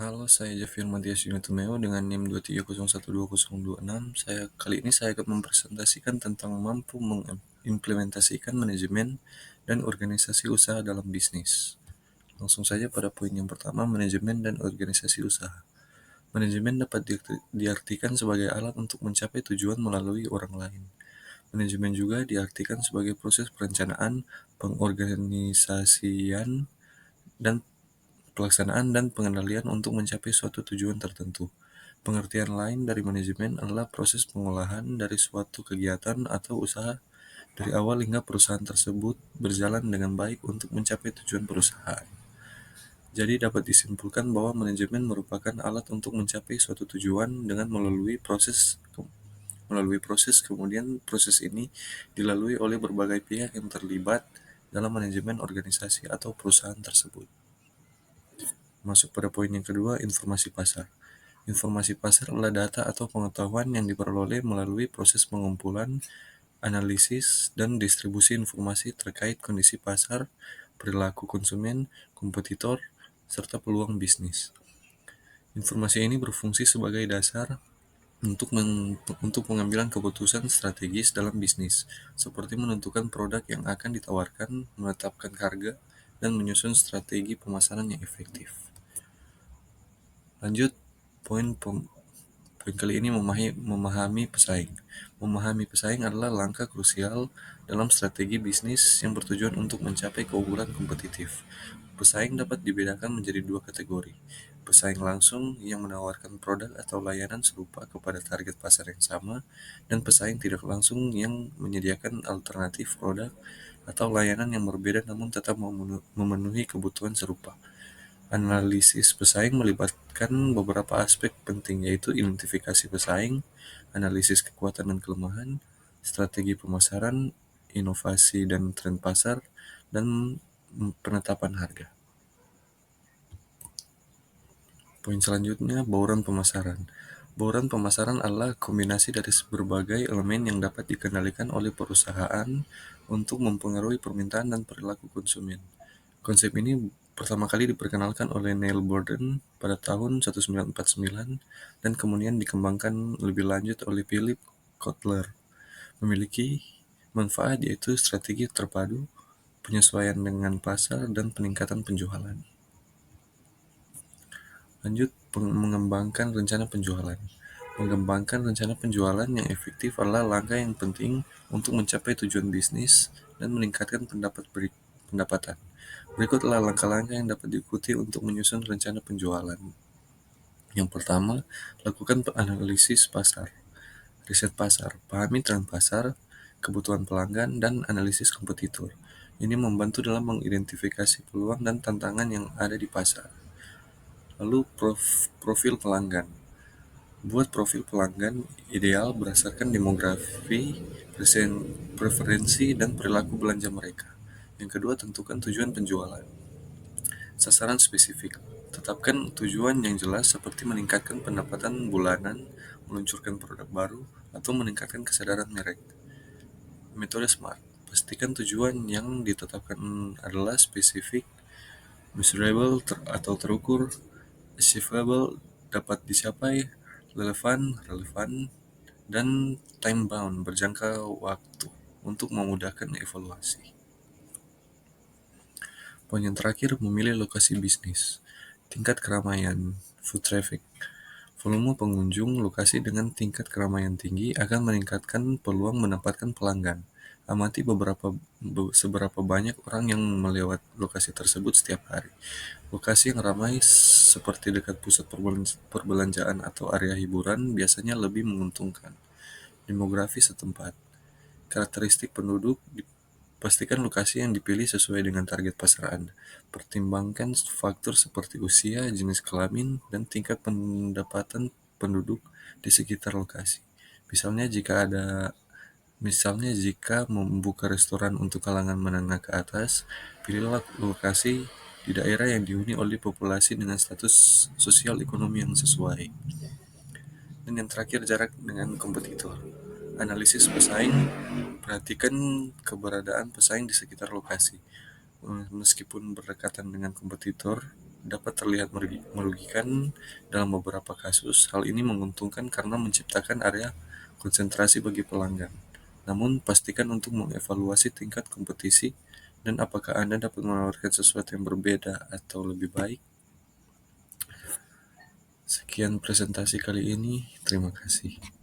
Halo, saya Javier Matias Yunatumeo dengan NIM 2301226. Kali ini saya akan mempresentasikan tentang mampu mengimplementasikan manajemen dan organisasi usaha dalam bisnis. Langsung saja pada poin yang pertama, manajemen dan organisasi usaha. Manajemen dapat diartikan sebagai alat untuk mencapai tujuan melalui orang lain. Manajemen juga diartikan sebagai proses perencanaan, pengorganisasian, dan pelaksanaan dan pengendalian untuk mencapai suatu tujuan tertentu. Pengertian lain dari manajemen adalah proses pengolahan dari suatu kegiatan atau usaha dari awal hingga perusahaan tersebut berjalan dengan baik untuk mencapai tujuan perusahaan. Jadi dapat disimpulkan bahwa manajemen merupakan alat untuk mencapai suatu tujuan dengan melalui proses kemudian proses ini dilalui oleh berbagai pihak yang terlibat dalam manajemen organisasi atau perusahaan tersebut. Masuk pada poin yang kedua, informasi pasar. Informasi pasar adalah data atau pengetahuan yang diperoleh melalui proses pengumpulan, analisis, dan distribusi informasi terkait kondisi pasar, perilaku konsumen, kompetitor, serta peluang bisnis. Informasi ini berfungsi sebagai dasar untuk pengambilan keputusan strategis dalam bisnis, seperti menentukan produk yang akan ditawarkan, menetapkan harga, dan menyusun strategi pemasaran yang efektif. Lanjut, poin kali ini memahami pesaing. Memahami pesaing adalah langkah krusial dalam strategi bisnis yang bertujuan untuk mencapai keunggulan kompetitif. Pesaing dapat dibedakan menjadi dua kategori. Pesaing langsung yang menawarkan produk atau layanan serupa kepada target pasar yang sama, dan pesaing tidak langsung yang menyediakan alternatif produk atau layanan yang berbeda namun tetap memenuhi kebutuhan serupa. Analisis pesaing melibatkan beberapa aspek penting, yaitu identifikasi pesaing, analisis kekuatan dan kelemahan, strategi pemasaran, inovasi dan tren pasar, dan penetapan harga. Poin selanjutnya, bauran pemasaran. Bauran pemasaran adalah kombinasi dari berbagai elemen yang dapat dikendalikan oleh perusahaan untuk mempengaruhi permintaan dan perilaku konsumen. Konsep ini pertama kali diperkenalkan oleh Neil Borden pada tahun 1949 dan kemudian dikembangkan lebih lanjut oleh Philip Kotler. Memiliki manfaat yaitu strategi terpadu, penyesuaian dengan pasar, dan peningkatan penjualan. Lanjut, mengembangkan rencana penjualan. Mengembangkan rencana penjualan yang efektif adalah langkah yang penting untuk mencapai tujuan bisnis dan meningkatkan pendapatan. Berikutlah langkah-langkah yang dapat diikuti untuk menyusun rencana penjualan. Yang pertama, lakukan analisis pasar. Riset pasar, pahami tren pasar, kebutuhan pelanggan, dan analisis kompetitor. Ini membantu dalam mengidentifikasi peluang dan tantangan yang ada di pasar. Lalu profil pelanggan. Buat profil pelanggan ideal berdasarkan demografi, preferensi, dan perilaku belanja mereka. Yang kedua, tentukan tujuan penjualan. Sasaran spesifik. Tetapkan tujuan yang jelas seperti meningkatkan pendapatan bulanan, meluncurkan produk baru, atau meningkatkan kesadaran merek. Metode SMART. Pastikan tujuan yang ditetapkan adalah spesifik, measurable atau terukur, achievable dapat dicapai, relevan, dan time-bound berjangka waktu untuk memudahkan evaluasi. Poin yang terakhir, memilih lokasi bisnis. Tingkat keramaian, foot traffic. Volume pengunjung, lokasi dengan tingkat keramaian tinggi akan meningkatkan peluang mendapatkan pelanggan. Amati seberapa banyak orang yang melewati lokasi tersebut setiap hari. Lokasi yang ramai seperti dekat pusat perbelanjaan atau area hiburan biasanya lebih menguntungkan. Demografi setempat. Karakteristik penduduk, pastikan lokasi yang dipilih sesuai dengan target pasar Anda. Pertimbangkan faktor seperti usia, jenis kelamin, dan tingkat pendapatan penduduk di sekitar lokasi. Misalnya jika membuka restoran untuk kalangan menengah ke atas, pilihlah lokasi di daerah yang dihuni oleh populasi dengan status sosial ekonomi yang sesuai. Dan yang terakhir, jarak dengan kompetitor. Analisis pesaing, perhatikan keberadaan pesaing di sekitar lokasi. Meskipun berdekatan dengan kompetitor, dapat terlihat merugikan dalam beberapa kasus. Hal ini menguntungkan karena menciptakan area konsentrasi bagi pelanggan. Namun, pastikan untuk mengevaluasi tingkat kompetisi dan apakah Anda dapat menawarkan sesuatu yang berbeda atau lebih baik. Sekian presentasi kali ini. Terima kasih.